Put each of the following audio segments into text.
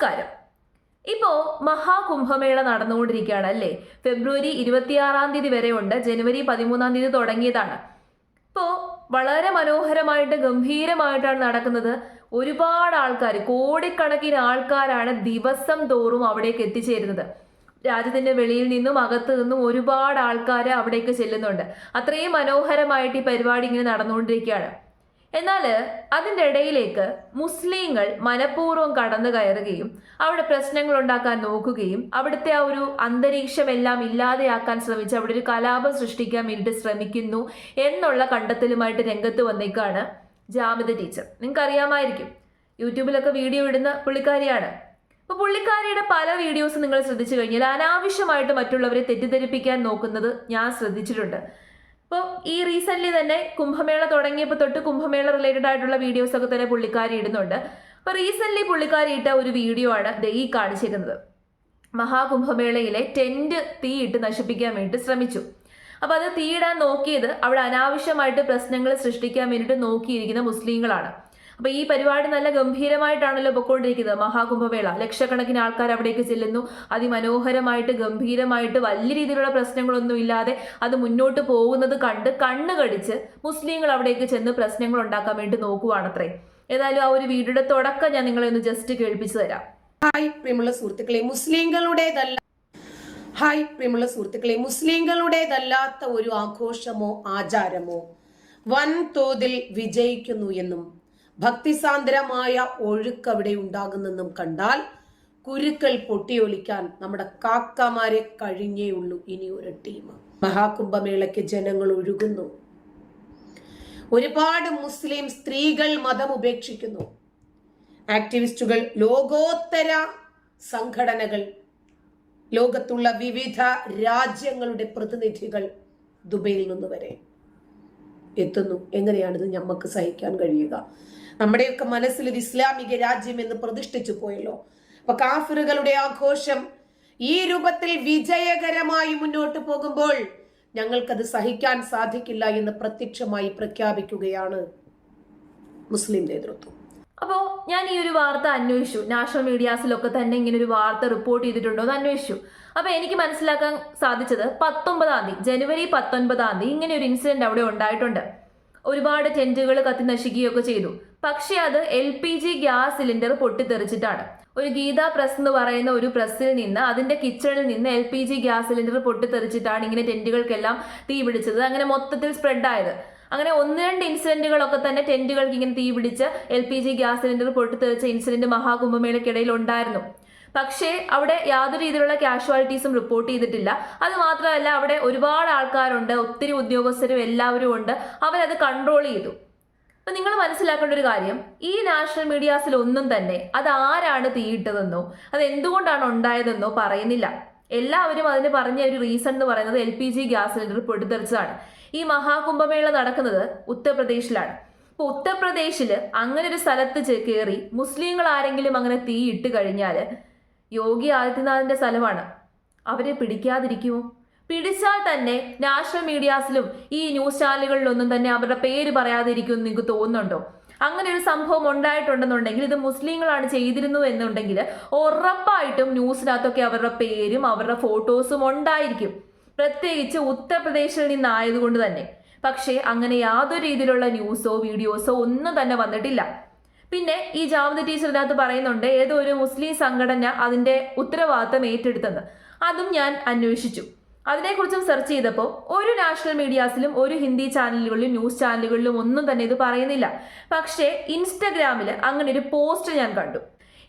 നമസ്കാരം. ഇപ്പോ മഹാകുംഭമേള നടന്നുകൊണ്ടിരിക്കുകയാണ് അല്ലേ? ഫെബ്രുവരി 26 വരെ ഉണ്ട്. ജനുവരി 13 തുടങ്ങിയതാണ്. ഇപ്പോ വളരെ മനോഹരമായിട്ട് ഗംഭീരമായിട്ടാണ് നടക്കുന്നത്. ഒരുപാട് ആൾക്കാർ, കോടിക്കണക്കിന് ആൾക്കാരാണ് ദിവസം തോറും അവിടേക്ക് എത്തിച്ചേരുന്നത്. രാജ്യത്തിന്റെ വെളിയിൽ നിന്നും അകത്തു നിന്നും ഒരുപാട് ആൾക്കാർ അവിടേക്ക് ചെല്ലുന്നുണ്ട്. അത്രയും മനോഹരമായിട്ട് ഈ പരിപാടി ഇങ്ങനെ നടന്നുകൊണ്ടിരിക്കുകയാണ്. എന്നാൽ അതിൻ്റെ ഇടയിലേക്ക് മുസ്ലിങ്ങൾ മനഃപൂർവ്വം കടന്നു കയറുകയും അവിടെ പ്രശ്നങ്ങൾ ഉണ്ടാക്കാൻ നോക്കുകയും അവിടുത്തെ ആ ഒരു അന്തരീക്ഷമെല്ലാം ഇല്ലാതെയാക്കാൻ ശ്രമിച്ച് അവിടെ ഒരു കലാപം സൃഷ്ടിക്കാൻ വേണ്ടിയിട്ട് ശ്രമിക്കുന്നു എന്നുള്ള കണ്ടെത്തലുമായിട്ട് രംഗത്ത് വന്നേക്കാണ് ജാമിദ ടീച്ചർ. നിങ്ങൾക്ക് അറിയാമായിരിക്കും, യൂട്യൂബിലൊക്കെ വീഡിയോ ഇടുന്ന പുള്ളിക്കാരിയാണ്. അപ്പോൾ പുള്ളിക്കാരിയുടെ പല വീഡിയോസ് നിങ്ങൾ ശ്രദ്ധിച്ചു കഴിഞ്ഞാൽ അനാവശ്യമായിട്ട് മറ്റുള്ളവരെ തെറ്റിദ്ധരിപ്പിക്കാൻ നോക്കുന്നത് ഞാൻ ശ്രദ്ധിച്ചിട്ടുണ്ട്. ഇപ്പോൾ ഈ റീസെന്റ് തന്നെ കുംഭമേള തുടങ്ങിയപ്പോൾ തൊട്ട് കുംഭമേള റിലേറ്റഡ് ആയിട്ടുള്ള വീഡിയോസ് ഒക്കെ തന്നെ പുള്ളിക്കാരി ഇടുന്നുണ്ട്. അപ്പോൾ റീസെന്റ് പുള്ളിക്കാരി ഇട്ട ഒരു വീഡിയോ ആണ് ഈ കാണിച്ചിരിക്കുന്നത്. മഹാകുംഭമേളയിലെ ടെന്റ് തീയിട്ട് നശിപ്പിക്കാൻ വേണ്ടി ശ്രമിച്ചു. അപ്പോൾ അത് തീയിടാൻ നോക്കിയത് അവിടെ അനാവശ്യമായിട്ട് പ്രശ്നങ്ങൾ സൃഷ്ടിക്കാൻ വേണ്ടിയിട്ട് നോക്കിയിരിക്കുന്ന മുസ്ലിങ്ങളാണ്. അപ്പോൾ ഈ പരിപാടി നല്ല ഗംഭീരമായിട്ടാണല്ലോ പൊയ്ക്കൊണ്ടിരിക്കുന്നത്. മഹാകുംഭമേള ലക്ഷക്കണക്കിന് ആൾക്കാർ അവിടേക്ക് ചെല്ലുന്നു. അതിമനോഹരമായിട്ട് ഗംഭീരമായിട്ട് വലിയ രീതിയിലുള്ള പ്രശ്നങ്ങളൊന്നും ഇല്ലാതെ അത് മുന്നോട്ട് പോകുന്നത് കണ്ട് കണ്ണ് കടിച്ച് മുസ്ലിങ്ങൾ അവിടേക്ക് ചെന്ന് പ്രശ്നങ്ങൾ ഉണ്ടാക്കാൻ വേണ്ടി നോക്കുവാണത്രേ. ഏതായാലും ആ ഒരു വീഡിയോയുടെ തുടക്കം ഞാൻ നിങ്ങളെ ഒന്ന് ജസ്റ്റ് കേൾപ്പിച്ചു തരാം. ഹായ് പ്രിയമുള്ള സുഹൃത്തുക്കളെ, മുസ്ലിങ്ങളുടേതല്ലാത്ത ഒരു ആഘോഷമോ ആചാരമോ വൻതോതിൽ വിജയിക്കുന്നു എന്നും ഭക്തിസാന്ദ്രമായ ഒഴുക്ക് അവിടെ ഉണ്ടാകുന്നെന്നും കണ്ടാൽ കുരുക്കൾ പൊട്ടിയൊലിക്കാൻ നമ്മുടെ കാക്കമാരെ കഴിഞ്ഞേ ഉള്ളൂ ഇനി ഒരു ടീം. മഹാകുംഭമേളയ്ക്ക് ജനങ്ങൾ ഒഴുകുന്നു. ഒരുപാട് മുസ്ലിം സ്ത്രീകൾ മതം ഉപേക്ഷിക്കുന്നു. ആക്ടിവിസ്റ്റുകൾ, ലോകോത്തര സംഘടനകൾ, ലോകത്തുള്ള വിവിധ രാജ്യങ്ങളുടെ പ്രതിനിധികൾ ദുബൈയിൽ നിന്ന് വരെ എത്തുന്നു. എങ്ങനെയാണിത് നമുക്ക് സഹിക്കാൻ കഴിയുക? നമ്മുടെയൊക്കെ മനസ്സിൽ ഒരു ഇസ്ലാമിക രാജ്യം എന്ന് പ്രതിഷ്ഠിച്ചു പോയല്ലോ. അപ്പൊ കാഫിറുകളുടെ ആഘോഷം ഈ രൂപത്തിൽ വിജയകരമായി മുന്നോട്ട് പോകുമ്പോൾ ഞങ്ങൾക്കത് സഹിക്കാൻ സാധിക്കില്ല എന്ന് പ്രത്യക്ഷമായി പ്രഖ്യാപിക്കുകയാണ് മുസ്ലിം നേതൃത്വം. അപ്പോൾ ഞാൻ ഈ ഒരു വാർത്ത അന്വേഷിച്ചു. നാഷണൽ മീഡിയാസിലൊക്കെ തന്നെ ഇങ്ങനെ ഒരു വാർത്ത റിപ്പോർട്ട് ചെയ്തിട്ടുണ്ടോ എന്ന് അന്വേഷിച്ചു. അപ്പോൾ എനിക്ക് മനസ്സിലാക്കാൻ സാധിച്ചത് 19 തീയതി, ജനുവരി 19 ഇങ്ങനെ ഒരു ഇൻസിഡന്റ് അവിടെ ഉണ്ടായിട്ടുണ്ട്. ഒരുപാട് ടെന്റുകൾ കത്തി നശിക്കുകയൊക്കെ ചെയ്തു. പക്ഷെ അത് LPG ഗ്യാസ് സിലിണ്ടർ പൊട്ടിത്തെറിച്ചിട്ടാണ്. ഒരു ഗീത പ്രസ് എന്ന് പറയുന്ന ഒരു പ്രസ്സിൽ നിന്ന്, അതിന്റെ കിച്ചണിൽ നിന്ന് LPG ഗ്യാസ് സിലിണ്ടർ പൊട്ടിത്തെറിച്ചിട്ടാണ് ഇങ്ങനെ ടെന്റുകൾക്കെല്ലാം തീ പിടിച്ചത്. അങ്ങനെ മൊത്തത്തിൽ സ്പ്രെഡ് ആയത്. അങ്ങനെ 1-2 ഇൻസിഡന്റുകളൊക്കെ തന്നെ ടെന്റുകൾക്ക് ഇങ്ങനെ തീ പിടിച്ച് LPG ഗ്യാസ് സിലിണ്ടർ പൊട്ടിത്തെറിച്ച ഇൻസിഡന്റ് മഹാകുംഭമേളയ്ക്കിടയിൽ ഉണ്ടായിരുന്നു. പക്ഷേ അവിടെ യാതൊരു രീതിയിലുള്ള കാഷ്വാലിറ്റീസും റിപ്പോർട്ട് ചെയ്തിട്ടില്ല. അത് മാത്രമല്ല, അവിടെ ഒരുപാട് ആൾക്കാരുണ്ട്, ഒത്തിരി ഉദ്യോഗസ്ഥരും എല്ലാവരും ഉണ്ട്. അവരത് കൺട്രോൾ ചെയ്തു. അപ്പൊ നിങ്ങൾ മനസ്സിലാക്കേണ്ട ഒരു കാര്യം, ഈ നാഷണൽ മീഡിയാസിൽ ഒന്നും തന്നെ അത് ആരാണ് തീയിട്ടതെന്നോ അത് എന്തുകൊണ്ടാണ് ഉണ്ടായതെന്നോ പറയുന്നില്ല. എല്ലാവരും അതിന് പറഞ്ഞ ഒരു റീസൺ എന്ന് പറയുന്നത് LPG ഗ്യാസ് സിലിണ്ടർ പൊട്ടിത്തെറിച്ചതാണ്. ഈ മഹാകുംഭമേള നടക്കുന്നത് ഉത്തർപ്രദേശിലാണ്. ഇപ്പൊ ഉത്തർപ്രദേശിൽ അങ്ങനെ ഒരു സ്ഥലത്ത് കയറി മുസ്ലിങ്ങൾ ആരെങ്കിലും അങ്ങനെ തീ ഇട്ട് കഴിഞ്ഞാൽ യോഗി ആദിത്യനാഥിന്റെ സ്ഥലമാണ്, അവരെ പിടിക്കാതിരിക്കുമോ? പിടിച്ചാൽ തന്നെ നാഷണൽ മീഡിയാസിലും ഈ ന്യൂസ് ചാനലുകളിലൊന്നും തന്നെ അവരുടെ പേര് പറയാതിരിക്കുമെന്ന് നിങ്ങൾക്ക് തോന്നുന്നുണ്ടോ? അങ്ങനെ ഒരു സംഭവം ഉണ്ടായിട്ടുണ്ടെന്നുണ്ടെങ്കിൽ, ഇത് മുസ്ലിങ്ങളാണ് ചെയ്തിരുന്നു എന്നുണ്ടെങ്കിൽ ഉറപ്പായിട്ടും ന്യൂസിനകത്തൊക്കെ അവരുടെ പേരും അവരുടെ ഫോട്ടോസും ഉണ്ടായിരിക്കും, പ്രത്യേകിച്ച് ഉത്തർപ്രദേശിൽ നിന്നായതുകൊണ്ട് തന്നെ. പക്ഷേ അങ്ങനെ യാതൊരു രീതിയിലുള്ള ന്യൂസോ വീഡിയോസോ ഒന്നും തന്നെ വന്നിട്ടില്ല. പിന്നെ ഈ ജാമിദ ടീച്ചറിനകത്ത് പറയുന്നുണ്ട് ഏതോ ഒരു മുസ്ലിം സംഘടന അതിന്റെ ഉത്തരവാദിത്തം ഏറ്റെടുത്തെന്ന്. അതും ഞാൻ അന്വേഷിച്ചു. അതിനെക്കുറിച്ചും സെർച്ച് ചെയ്തപ്പോൾ ഒരു നാഷണൽ മീഡിയാസിലും ഒരു ഹിന്ദി ചാനലുകളിലും ന്യൂസ് ചാനലുകളിലും ഒന്നും തന്നെ ഇത് പറയുന്നില്ല. പക്ഷേ ഇൻസ്റ്റഗ്രാമിൽ അങ്ങനെ ഒരു പോസ്റ്റ് ഞാൻ കണ്ടു.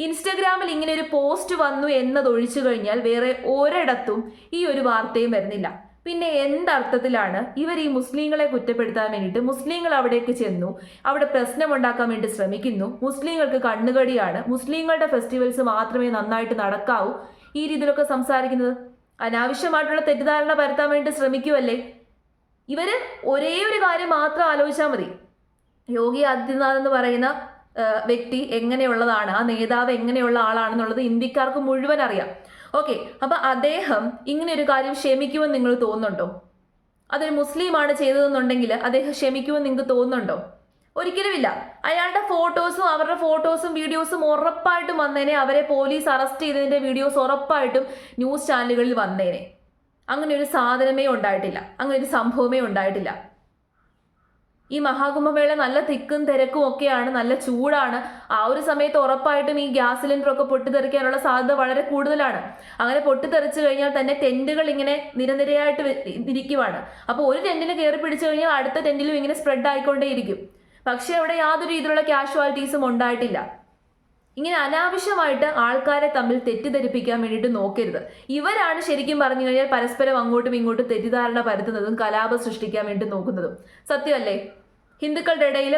ഇൻസ്റ്റഗ്രാമിൽ ഇങ്ങനെ ഒരു പോസ്റ്റ് വന്നു എന്നതൊഴിച്ചു കഴിഞ്ഞാൽ വേറെ ഒരിടത്തും ഈ ഒരു വാർത്തയും വരുന്നില്ല. പിന്നെ എന്തർത്ഥത്തിലാണ് ഇവർ ഈ മുസ്ലിങ്ങളെ കുറ്റപ്പെടുത്താൻ വേണ്ടിയിട്ട് മുസ്ലിങ്ങൾ അവിടേക്ക് ചെന്നു, അവിടെ പ്രശ്നമുണ്ടാക്കാൻ വേണ്ടി ശ്രമിക്കുന്നു, മുസ്ലിങ്ങൾക്ക് കണ്ണുകടിയാണ്, മുസ്ലിങ്ങളുടെ ഫെസ്റ്റിവൽസ് മാത്രമേ നന്നായിട്ട് നടക്കാവൂ, ഈ രീതിയിലൊക്കെ സംസാരിക്കുന്നത്? അനാവശ്യമായിട്ടുള്ള തെറ്റിദ്ധാരണ പരത്താൻ വേണ്ടി ശ്രമിക്കുമല്ലേ ഇവര്? ഒരേ ഒരു കാര്യം മാത്രം ആലോചിച്ചാൽ മതി. യോഗി ആദിത്യനാഥ് എന്ന് പറയുന്ന വ്യക്തി എങ്ങനെയുള്ളതാണ്, ആ നേതാവ് എങ്ങനെയുള്ള ആളാണെന്നുള്ളത് ഇന്ത്യക്കാർക്ക് മുഴുവൻ അറിയാം. ഓക്കെ, അപ്പൊ അദ്ദേഹം ഇങ്ങനെ ഒരു കാര്യം ക്ഷമിക്കുമെന്ന് നിങ്ങൾ തോന്നുന്നുണ്ടോ? അതൊരു മുസ്ലിമാണ് ചെയ്തതെന്നുണ്ടെങ്കിൽ അദ്ദേഹം ക്ഷമിക്കുമെന്ന് നിങ്ങൾക്ക് തോന്നുന്നുണ്ടോ? ഒരിക്കലുമില്ല. അയാളുടെ ഫോട്ടോസും അവരുടെ ഫോട്ടോസും വീഡിയോസും ഉറപ്പായിട്ടും വന്നേനെ. അവരെ പോലീസ് അറസ്റ്റ് ചെയ്തതിന്റെ വീഡിയോസ് ഉറപ്പായിട്ടും ന്യൂസ് ചാനലുകളിൽ വന്നേനെ. അങ്ങനെ ഒരു സാധനമേ ഉണ്ടായിട്ടില്ല, അങ്ങനെ ഒരു സംഭവമേ ഉണ്ടായിട്ടില്ല. ഈ മഹാകുംഭമേള നല്ല തിക്കും തിരക്കും ഒക്കെയാണ്, നല്ല ചൂടാണ്. ആ ഒരു സമയത്ത് ഉറപ്പായിട്ടും ഈ ഗ്യാസ് സിലിണ്ടറൊക്കെ പൊട്ടിത്തെറിക്കാനുള്ള സാധ്യത വളരെ കൂടുതലാണ്. അങ്ങനെ പൊട്ടിത്തെറിച്ചു കഴിഞ്ഞാൽ തന്നെ ടെന്റുകൾ ഇങ്ങനെ നിരനിരയായിട്ട് ഇരിക്കുവാണ്. അപ്പോൾ ഒരു ടെന്റിൽ കയറി പിടിച്ചു കഴിഞ്ഞാൽ അടുത്ത ടെന്റിലും ഇങ്ങനെ സ്പ്രെഡ് ആയിക്കൊണ്ടേയിരിക്കും. പക്ഷെ അവിടെ യാതൊരു രീതിയിലുള്ള കാഷ്വാലിറ്റീസും ഉണ്ടായിട്ടില്ല. ഇങ്ങനെ അനാവശ്യമായിട്ട് ആൾക്കാരെ തമ്മിൽ തെറ്റിദ്ധരിപ്പിക്കാൻ വേണ്ടിയിട്ട് നോക്കരുത്. ഇവരാണ് ശരിക്കും പറഞ്ഞു കഴിഞ്ഞാൽ പരസ്പരം അങ്ങോട്ടും ഇങ്ങോട്ടും തെറ്റിദ്ധാരണ പരത്തുന്നതും കലാപം സൃഷ്ടിക്കാൻ വേണ്ടി നോക്കുന്നതും. സത്യമല്ലേ? ഹിന്ദുക്കളുടെ ഇടയിൽ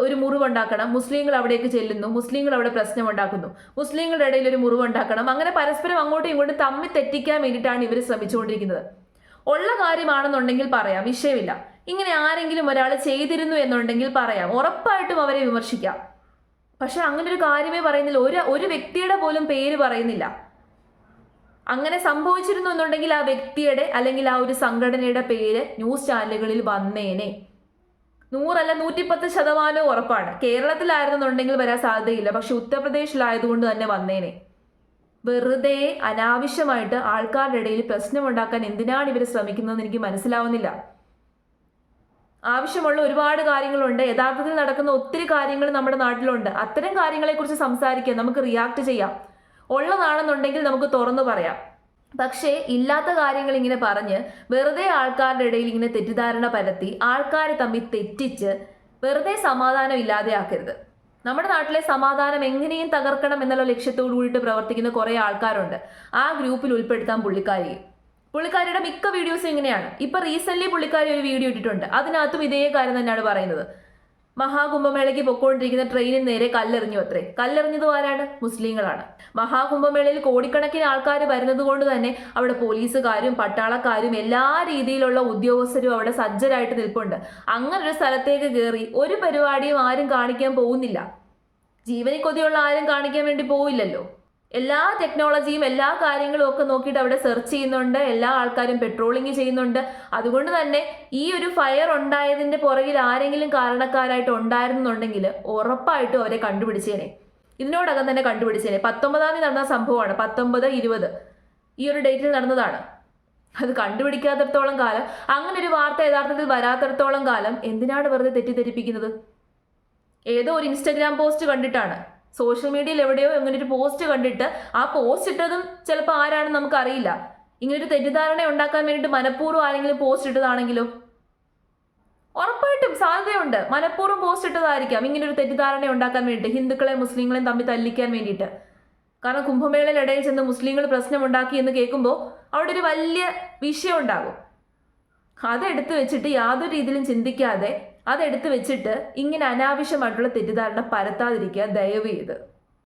ഒരു മുറിവുണ്ടാക്കണം, മുസ്ലിങ്ങൾ അവിടേക്ക് ചെല്ലുന്നു, മുസ്ലിങ്ങൾ അവിടെ പ്രശ്നം ഉണ്ടാക്കുന്നു, മുസ്ലിങ്ങളുടെ ഇടയിൽ ഒരു മുറിവുണ്ടാക്കണം, അങ്ങനെ പരസ്പരം അങ്ങോട്ടും ഇങ്ങോട്ടും തമ്മിൽ തെറ്റിക്കാൻ വേണ്ടിയിട്ടാണ് ഇവർ ശ്രമിച്ചുകൊണ്ടിരിക്കുന്നത്. ഉള്ള കാര്യമാണെന്നുണ്ടെങ്കിൽ പറയാം, വിഷയമില്ല. ഇങ്ങനെ ആരെങ്കിലും ഒരാൾ ചെയ്തിരുന്നു എന്നുണ്ടെങ്കിൽ പറയാം, ഉറപ്പായിട്ടും അവരെ വിമർശിക്കാം. പക്ഷെ അങ്ങനെ ഒരു കാര്യമേ പറയുന്നില്ല. ഒരു വ്യക്തിയുടെ പോലും പേര് പറയുന്നില്ല. അങ്ങനെ സംഭവിച്ചിരുന്നു എന്നുണ്ടെങ്കിൽ ആ വ്യക്തിയുടെ അല്ലെങ്കിൽ ആ ഒരു സംഘടനയുടെ പേര് ന്യൂസ് ചാനലുകളിൽ വന്നേനെ. 100 അല്ല 110% ഉറപ്പാണ്. കേരളത്തിലായിരുന്നുണ്ടെങ്കിൽ വരാൻ സാധ്യതയില്ല. പക്ഷെ ഉത്തർപ്രദേശിലായതുകൊണ്ട് തന്നെ വന്നേനെ. വെറുതെ അനാവശ്യമായിട്ട് ആൾക്കാരുടെ ഇടയിൽ പ്രശ്നമുണ്ടാക്കാൻ എന്തിനാണ് ഇവർ ശ്രമിക്കുന്നതെന്ന് എനിക്ക് മനസ്സിലാവുന്നില്ല. ആവശ്യമുള്ള ഒരുപാട് കാര്യങ്ങളുണ്ട്. യഥാർത്ഥത്തിൽ നടക്കുന്ന ഒത്തിരി കാര്യങ്ങൾ നമ്മുടെ നാട്ടിലുണ്ട്. അത്തരം കാര്യങ്ങളെക്കുറിച്ച് സംസാരിക്കാം, നമുക്ക് റിയാക്ട് ചെയ്യാം. ഉള്ളതാണെന്നുണ്ടെങ്കിൽ നമുക്ക് തുറന്നു പറയാം. പക്ഷേ ഇല്ലാത്ത കാര്യങ്ങൾ ഇങ്ങനെ പറഞ്ഞ് വെറുതെ ആൾക്കാരുടെ ഇടയിൽ ഇങ്ങനെ തെറ്റിദ്ധാരണ പരത്തി ആൾക്കാരെ തമ്മിൽ തെറ്റിച്ച് വെറുതെ സമാധാനം ഇല്ലാതെയാക്കരുത്. നമ്മുടെ നാട്ടിലെ സമാധാനം എങ്ങനെയും തകർക്കണം എന്നുള്ള ലക്ഷ്യത്തോടു കൂടിയിട്ട് പ്രവർത്തിക്കുന്ന കുറേ ആൾക്കാരുണ്ട്. ആ ഗ്രൂപ്പിൽ ഉൾപ്പെടുത്താൻ പുള്ളിക്കാരിയുടെ മിക്ക വീഡിയോസും ഇങ്ങനെയാണ്. ഇപ്പൊ റീസെന്റ് പുള്ളിക്കാരി ഒരു വീഡിയോ ഇട്ടിട്ടുണ്ട്. അതിനകത്തും ഇതേ കാര്യം തന്നെയാണ് പറയുന്നത്. മഹാകുംഭമേളയ്ക്ക് പൊക്കോണ്ടിരിക്കുന്ന ട്രെയിനിൽ നേരെ കല്ലെറിഞ്ഞു അത്രേ. കല്ലെറിഞ്ഞത് ആരാണ്? മുസ്ലിങ്ങളാണ്. മഹാകുംഭമേളയിൽ കോടിക്കണക്കിന് ആൾക്കാർ വരുന്നത് കൊണ്ട് തന്നെ അവിടെ പോലീസുകാരും പട്ടാളക്കാരും എല്ലാ രീതിയിലുള്ള ഉദ്യോഗസ്ഥരും അവിടെ സജ്ജരായിട്ട് നിൽപ്പുണ്ട്. അങ്ങനെ ഒരു സ്ഥലത്തേക്ക് കയറി ഒരു പരിപാടിയും ആരും കാണിക്കാൻ പോകുന്നില്ല. ജീവനി കൊതിയുള്ള ആരും കാണിക്കാൻ വേണ്ടി പോവില്ലല്ലോ. എല്ലാ ടെക്നോളജിയും എല്ലാ കാര്യങ്ങളും ഒക്കെ നോക്കിയിട്ട് അവിടെ സെർച്ച് ചെയ്യുന്നുണ്ട്. എല്ലാ ആൾക്കാരും പെട്രോളിങ് ചെയ്യുന്നുണ്ട്. അതുകൊണ്ട് തന്നെ ഈ ഒരു ഫയർ ഉണ്ടായതിന്റെ പുറകിൽ ആരെങ്കിലും കാരണക്കാരായിട്ട് ഉണ്ടായിരുന്നുണ്ടെങ്കിൽ ഉറപ്പായിട്ടും അവരെ കണ്ടുപിടിച്ചേനെ. ഇതിനോടകം തന്നെ കണ്ടുപിടിച്ചേനെ. 19-ാം തീയതി നടന്ന സംഭവമാണ്. 19, 20 ഈ ഒരു ഡേറ്റിൽ നടന്നതാണ്. അത് കണ്ടുപിടിക്കാത്തിടത്തോളം കാലം, അങ്ങനെ ഒരു വാർത്ത യഥാർത്ഥത്തിൽ വരാത്തിടത്തോളം കാലം എന്തിനാണ് വെറുതെ തെറ്റിദ്ധരിപ്പിക്കുന്നത്? ഏതോ ഒരു ഇൻസ്റ്റഗ്രാം പോസ്റ്റ് കണ്ടിട്ടാണ്, സോഷ്യൽ മീഡിയയിൽ എവിടെയോ ഇങ്ങനെ ഒരു പോസ്റ്റ് കണ്ടിട്ട് ആ പോസ്റ്റ് ഇട്ടതും ചിലപ്പോൾ ആരാണെന്ന് നമുക്കറിയില്ല. ഇങ്ങനൊരു തെറ്റിദ്ധാരണ ഉണ്ടാക്കാൻ വേണ്ടിയിട്ട് മനഃപൂർവ്വം ആരെങ്കിലും പോസ്റ്റ് ഇട്ടതാണെങ്കിലോ? ഉറപ്പായിട്ടും സാധ്യതയുണ്ട്. മനഃപൂർവ്വം പോസ്റ്റ് ഇട്ടതായിരിക്കാം ഇങ്ങനൊരു തെറ്റിദ്ധാരണ ഉണ്ടാക്കാൻ വേണ്ടിയിട്ട്, ഹിന്ദുക്കളെയും മുസ്ലിങ്ങളെയും തമ്മിൽ തല്ലിക്കാൻ വേണ്ടിയിട്ട്. കാരണം കുംഭമേളയിൽ ഇടയിൽ ചെന്ന് മുസ്ലിങ്ങൾ പ്രശ്നമുണ്ടാക്കി എന്ന് കേൾക്കുമ്പോൾ അവിടെ ഒരു വലിയ വിഷയം ഉണ്ടാകും. അതെടുത്ത് വെച്ചിട്ട് യാതൊരു രീതിയിലും ചിന്തിക്കാതെ അതെടുത്ത് വെച്ചിട്ട് ഇങ്ങനെ അനാവശ്യമായിട്ടുള്ള തെറ്റിദ്ധാരണ പരത്താതിരിക്കുക ദയവ് ചെയ്ത്.